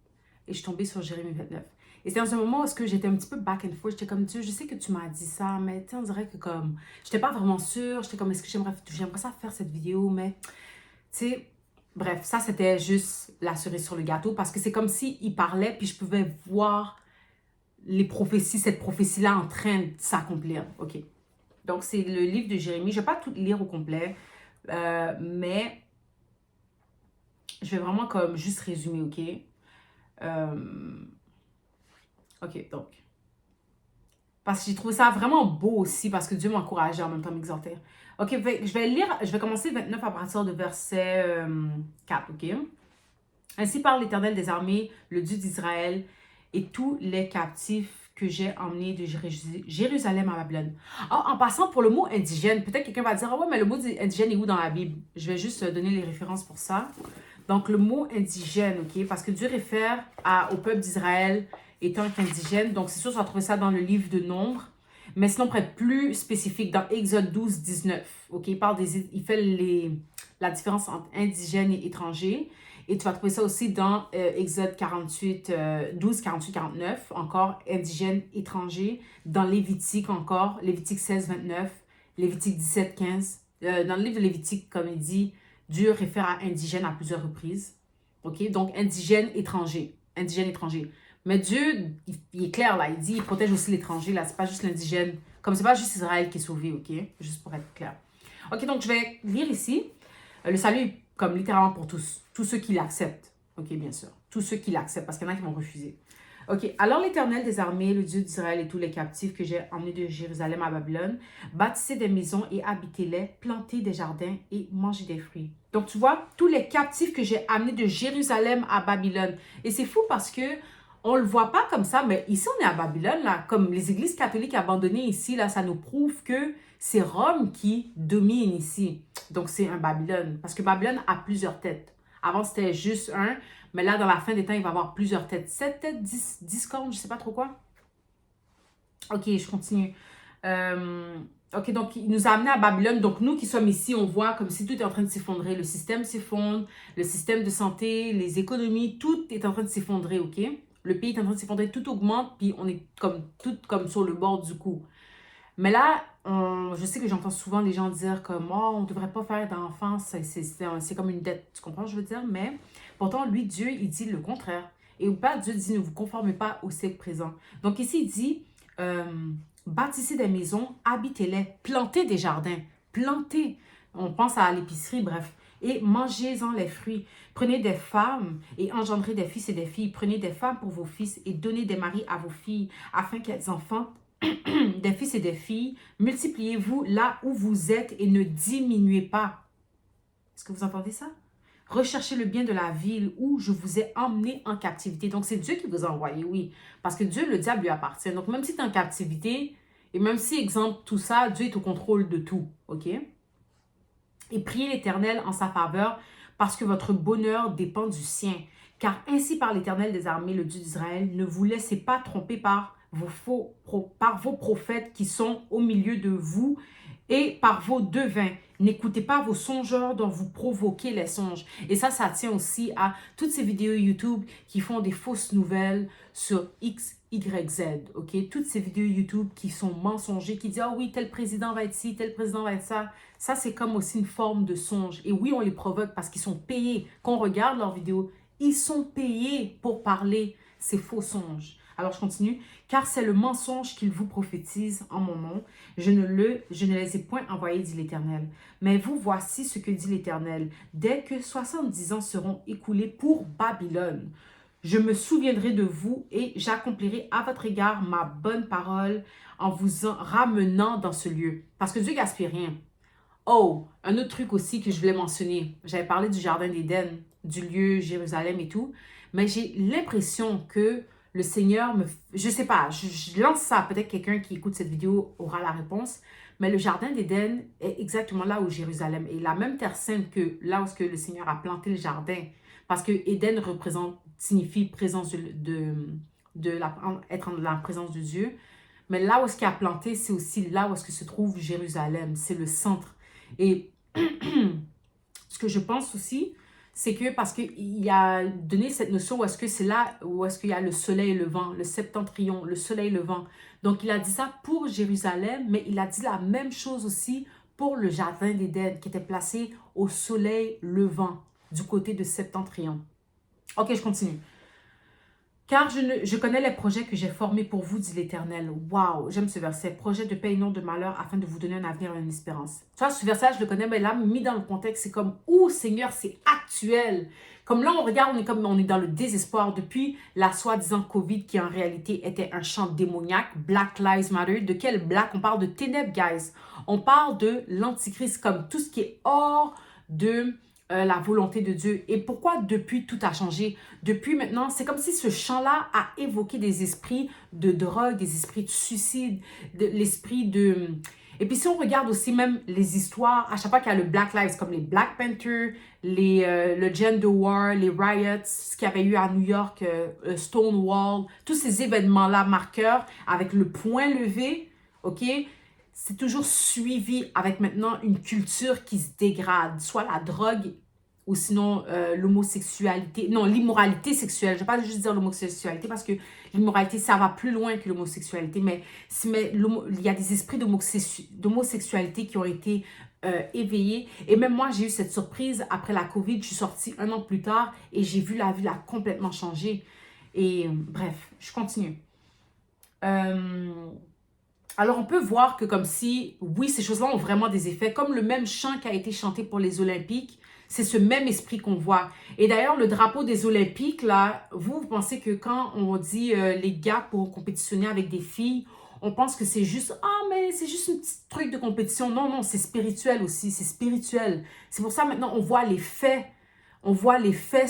Et je suis tombée sur Jérémie 29. Et c'est dans un moment où j'étais un petit peu back and forth. J'étais comme, Dieu, je sais que tu m'as dit ça, mais on dirait que comme, j'étais pas vraiment sûre. J'étais comme, est-ce que j'aimerais ça faire cette vidéo, mais, tu sais, bref, ça c'était juste la cerise sur le gâteau parce que c'est comme s'il parlait, puis je pouvais voir les prophéties, cette prophétie-là en train de s'accomplir. Ok. Donc, c'est le livre de Jérémie. Je ne vais pas tout lire au complet, mais je vais vraiment comme juste résumer, ok? Ok, donc. Parce que j'ai trouvé ça vraiment beau aussi, parce que Dieu m'encourageait en même temps m'exhorter. Ok, je vais lire, je vais commencer 29 à partir de verset 4, ok? Ainsi parle l'Éternel des armées, le Dieu d'Israël, et tous les captifs que j'ai emmenés de Jérusalem à Babylone. Ah, en passant pour le mot indigène, peut-être quelqu'un va dire, ah ouais, mais le mot indigène est où dans la Bible? Je vais juste donner les références pour ça. Donc, le mot indigène, ok? Parce que Dieu réfère au peuple d'Israël étant indigène. Donc, c'est sûr, on va trouver ça dans le livre de Nombres. Mais sinon, pour être plus spécifique, dans Exode 12, 19, ok? Il fait la différence entre indigène et étranger. Et tu vas trouver ça aussi dans Exode 48, 12, 48, 49, encore indigène, étranger. Dans Lévitique encore, Lévitique 16, 29, Lévitique 17, 15. Dans le livre de Lévitique, comme il dit, Dieu réfère à indigène à plusieurs reprises. Ok, donc indigène, étranger. Indigène, étranger. Mais Dieu, il est clair là, il dit, il protège aussi l'étranger là, c'est pas juste l'indigène. Comme c'est pas juste Israël qui est sauvé, ok? Juste pour être clair. Ok, donc je vais lire ici. Le salut est comme littéralement pour tous ceux qui l'acceptent. Ok, bien sûr. Tous ceux qui l'acceptent, parce qu'il y en a qui vont refuser. Ok, alors l'Éternel des armées, le Dieu d'Israël et tous les captifs que j'ai emmenés de Jérusalem à Babylone, bâtissez des maisons et habitez-les, plantez des jardins et mangez des fruits. Donc tu vois, tous les captifs que j'ai amenés de Jérusalem à Babylone. Et c'est fou parce que on le voit pas comme ça, mais ici on est à Babylone, là, comme les églises catholiques abandonnées ici, là, ça nous prouve que c'est Rome qui domine ici. Donc c'est un Babylone, parce que Babylone a plusieurs têtes. Avant c'était juste un, mais là dans la fin des temps il va y avoir plusieurs têtes. 7 têtes, 10 cornes, je sais pas trop quoi. Ok, je continue. Ok, donc il nous a amenés à Babylone. Donc nous qui sommes ici, on voit comme si tout est en train de s'effondrer. Le système s'effondre, le système de santé, les économies, tout est en train de s'effondrer, ok? Le pays est en train de s'effondrer, tout augmente, puis on est tout comme sur le bord du coup. Mais là, je sais que j'entends souvent les gens dire comme « Oh, on ne devrait pas faire d'enfants, c'est comme une dette. » Tu comprends, je veux dire? Mais pourtant, lui, Dieu, il dit le contraire. Et ou pas, Dieu dit « Ne vous conformez pas au siècle présent. » Donc ici, il dit bâtissez des maisons, habitez-les, plantez des jardins, plantez. On pense à l'épicerie, bref. et mangez-en les fruits. Prenez des femmes et engendrez des fils et des filles. Prenez des femmes pour vos fils et donnez des maris à vos filles, afin qu'elles enfants des fils et des filles. Multipliez-vous là où vous êtes et ne diminuez pas. Est-ce que vous entendez ça? Recherchez le bien de la ville où je vous ai emmené en captivité. Donc, c'est Dieu qui vous a envoyé, oui. Parce que Dieu, le diable lui appartient. Donc, même si tu es en captivité, et même si, exemple, tout ça, Dieu est au contrôle de tout, ok? Et priez l'Éternel en sa faveur, parce que votre bonheur dépend du sien. Car ainsi par l'Éternel des armées, le Dieu d'Israël, ne vous laissez pas tromper par vos prophètes qui sont au milieu de vous et par vos devins. N'écoutez pas vos songeurs dont vous provoquez les songes. Et ça tient aussi à toutes ces vidéos YouTube qui font des fausses nouvelles sur X, Y, Z. Ok? Toutes ces vidéos YouTube qui sont mensongères, qui disent « Ah oui, tel président va être ci, tel président va être ça ». Ça, c'est comme aussi une forme de songe. Et oui, on les provoque parce qu'ils sont payés. Quand on regarde leurs vidéos, ils sont payés pour parler ces faux songes. Alors, je continue. Car c'est le mensonge qu'ils vous prophétisent en mon nom. Je ne les ai point envoyés, dit l'Éternel. Mais vous, voici ce que dit l'Éternel. Dès que 70 ans seront écoulés pour Babylone, je me souviendrai de vous et j'accomplirai à votre égard ma bonne parole en vous ramenant dans ce lieu. Parce que Dieu gaspille rien. Oh, un autre truc aussi que je voulais mentionner. J'avais parlé du jardin d'Éden, du lieu Jérusalem et tout. Mais j'ai l'impression que le Seigneur me... Je sais pas, je lance ça. Peut-être quelqu'un qui écoute cette vidéo aura la réponse. Mais le jardin d'Éden est exactement là où Jérusalem est. La même terre sainte que là où le Seigneur a planté le jardin. Parce que Éden signifie présence être dans la présence de Dieu. Mais là où ce qu'il a planté, c'est aussi là où se trouve Jérusalem. C'est le centre. Et ce que je pense aussi, c'est que parce qu'il a donné cette notion où est-ce que c'est là où est-ce qu'il y a le soleil levant, le septentrion, le soleil levant. Donc, il a dit ça pour Jérusalem, mais il a dit la même chose aussi pour le jardin d'Éden qui était placé au soleil levant du côté de septentrion. Ok, je continue. Car je connais les projets que j'ai formés pour vous, dit l'Éternel. Waouh, j'aime ce verset. Projet de paix et non de malheur afin de vous donner un avenir et une espérance. Tu vois, ce verset, je le connais, mais là, mis dans le contexte, c'est comme, oh Seigneur, c'est actuel. Comme là, on regarde, on est dans le désespoir depuis la soi-disant COVID qui en réalité était un chant démoniaque. Black Lives Matter. De quel black? On parle de ténèbres, guys. On parle de l'antichrist comme tout ce qui est hors de... la volonté de Dieu. Et pourquoi depuis tout a changé? Depuis maintenant, c'est comme si ce chant-là a évoqué des esprits de drogue, des esprits de suicide, l'esprit de... Et puis si on regarde aussi même les histoires, à chaque fois qu'il y a le Black Lives, comme les Black Panthers, le Gender War, les riots, ce qu'il y avait eu à New York, Stonewall, tous ces événements-là marqueurs avec le point levé, ok? C'est toujours suivi avec maintenant une culture qui se dégrade, soit la drogue ou sinon l'homosexualité, non, l'immoralité sexuelle. Je ne vais pas juste dire l'homosexualité parce que l'immoralité, ça va plus loin que l'homosexualité, mais il y a des esprits d'homosexualité qui ont été éveillés. Et même moi, j'ai eu cette surprise après la COVID. Je suis sortie 1 an plus tard et j'ai vu la vie là complètement changer. Et bref, je continue. Alors, on peut voir que comme si, oui, ces choses-là ont vraiment des effets. Comme le même chant qui a été chanté pour les Olympiques, c'est ce même esprit qu'on voit. Et d'ailleurs, le drapeau des Olympiques, là, vous pensez que quand on dit les gars pour compétitionner avec des filles, on pense que c'est juste, ah, mais c'est juste un petit truc de compétition. Non, non, c'est spirituel aussi, c'est spirituel. C'est pour ça maintenant, on voit les faits. On voit les faits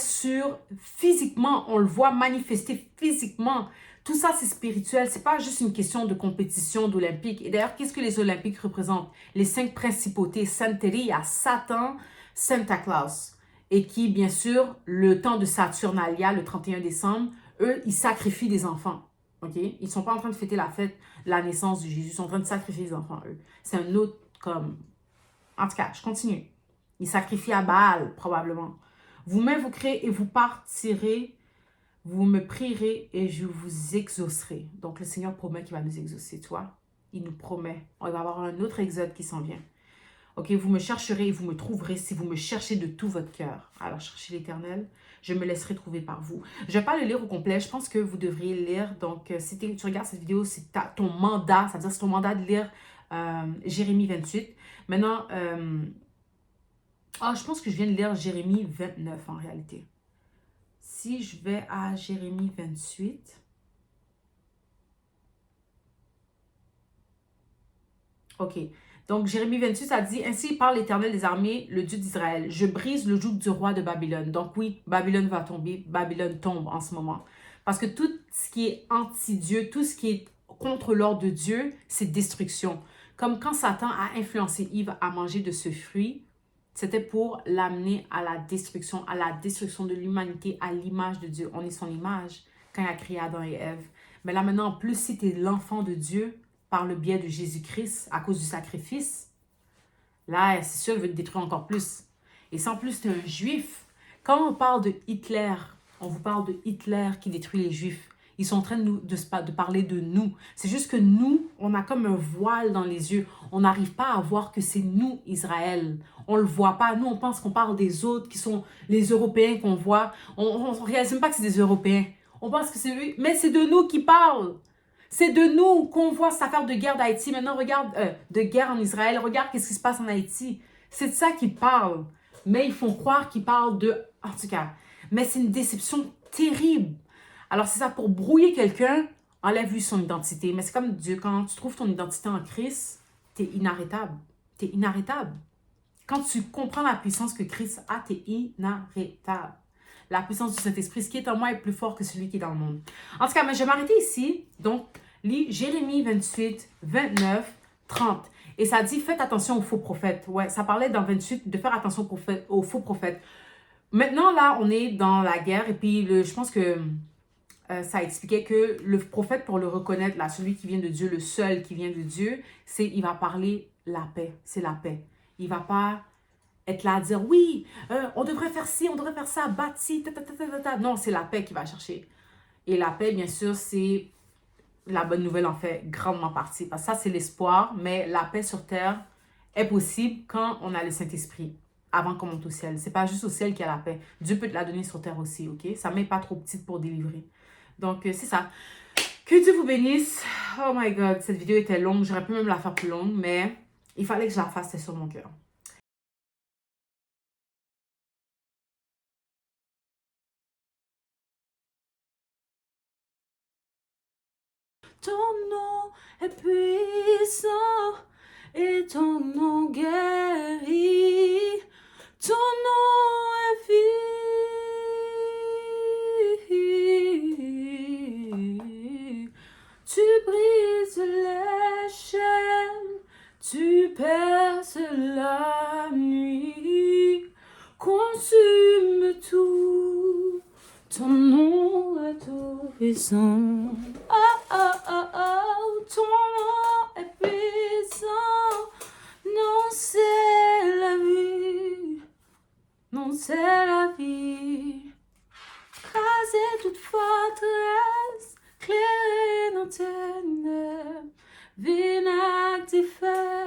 physiquement, on le voit manifester physiquement. Tout ça, c'est spirituel. C'est pas juste une question de compétition d'Olympique. Et d'ailleurs, qu'est-ce que les Olympiques représentent? Les 5 principautés. Santeria, Satan, Santa Claus. Et qui, bien sûr, le temps de Saturnalia, le 31 décembre, eux, ils sacrifient des enfants. OK? Ils ne sont pas en train de fêter la naissance de Jésus. Ils sont en train de sacrifier des enfants, eux. C'est un autre comme... En tout cas, je continue. Ils sacrifient à Baal, probablement. Vous m'invoquerez et vous partirez. Vous me prierez et je vous exaucerai. Donc, le Seigneur promet qu'il va nous exaucer, toi. Il nous promet. Il va y avoir un autre exode qui s'en vient. Ok, vous me chercherez et vous me trouverez si vous me cherchez de tout votre cœur. Alors, cherchez l'Éternel. Je me laisserai trouver par vous. Je ne vais pas le lire au complet. Je pense que vous devriez le lire. Donc, si tu regardes cette vidéo, c'est ton mandat. Ça veut dire que c'est ton mandat de lire Jérémie 28. Maintenant, Ah, je pense que je viens de lire Jérémie 29 en réalité. Si je vais à Jérémie 28. Ok. Donc, Jérémie 28, ça dit, ainsi parle l'Éternel des armées, le Dieu d'Israël. Je brise le joug du roi de Babylone. Donc oui, Babylone va tomber. Babylone tombe en ce moment. Parce que tout ce qui est anti-Dieu, tout ce qui est contre l'ordre de Dieu, c'est destruction. Comme quand Satan a influencé Yves à manger de ce fruit, c'était pour l'amener à la destruction de l'humanité, à l'image de Dieu. On est son image quand il a créé Adam et Ève. Mais là maintenant, en plus, si tu es l'enfant de Dieu, par le biais de Jésus-Christ, à cause du sacrifice, là, c'est sûr, il veut te détruire encore plus. Et sans plus, tu es un juif. Quand on parle de Hitler, on vous parle de Hitler qui détruit les juifs. Ils sont en train de parler de nous. C'est juste que nous, on a comme un voile dans les yeux. On n'arrive pas à voir que c'est nous, Israël. On ne le voit pas. Nous, on pense qu'on parle des autres qui sont les Européens qu'on voit. On ne réalise même pas que c'est des Européens. On pense que c'est eux. Mais c'est de nous qui parlent. C'est de nous qu'on voit cette affaire de guerre d'Haïti. Maintenant, regarde, de guerre en Israël. Regarde qu'est-ce qui se passe en Haïti. C'est de ça qu'ils parlent. Mais ils font croire qu'ils parlent de... En tout cas, mais c'est une déception terrible. Alors, c'est ça, pour brouiller quelqu'un, enlève-lui son identité. Mais c'est comme Dieu, quand tu trouves ton identité en Christ, t'es inarrêtable. T'es inarrêtable. Quand tu comprends la puissance que Christ a, t'es inarrêtable. La puissance du Saint-Esprit, ce qui est en moi est plus fort que celui qui est dans le monde. En tout cas, mais je vais m'arrêter ici. Donc, lis Jérémie 28, 29, 30. Et ça dit, faites attention aux faux prophètes. Ouais, ça parlait dans 28 de faire attention aux faux prophètes. Maintenant, là, on est dans la guerre. Et puis, je pense que ça expliquait que le prophète, pour le reconnaître, là, celui qui vient de Dieu, le seul qui vient de Dieu, c'est il va parler la paix. C'est la paix. Il va pas être là à dire oui, on devrait faire ci, on devrait faire ça, bâti, ta, ta, ta, ta, ta, ta. Non, c'est la paix qu'il va chercher. Et la paix, bien sûr, c'est la bonne nouvelle en fait grandement partie. Parce que ça, c'est l'espoir, mais la paix sur terre est possible quand on a le Saint-Esprit, avant qu'on monte au ciel. C'est pas juste au ciel qu'il y a la paix. Dieu peut te la donner sur terre aussi, ok? Sa main n'est pas trop petite pour délivrer. Donc, c'est ça. Que Dieu vous bénisse. Oh my God, cette vidéo était longue. J'aurais pu même la faire plus longue, mais il fallait que je la fasse, c'est sur mon cœur. Ton nom est puissant et ton nom guérit. Ton nom est vie. Tu brises les chaînes, tu perces la nuit, consume tout. Ton nom est tout puissant. Oh, oh, oh, oh, ton nom est puissant. Non, c'est la vie. Non, c'est la vie. Craser toute forteresse, clairer nos ténèbres, vinaigre d'hiver.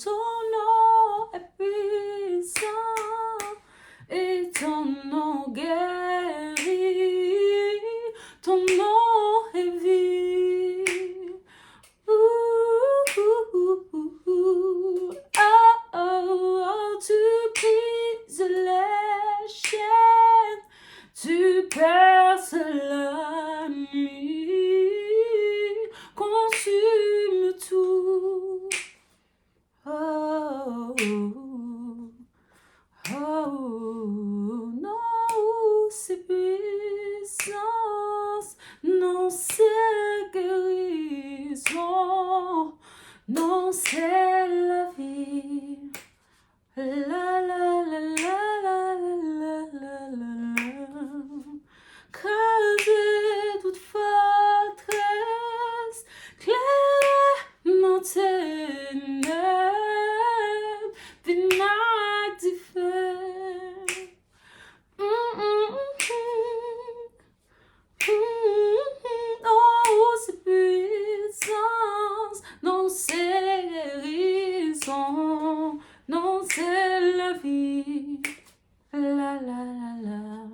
Ton nom est puissant et ton nom guérit.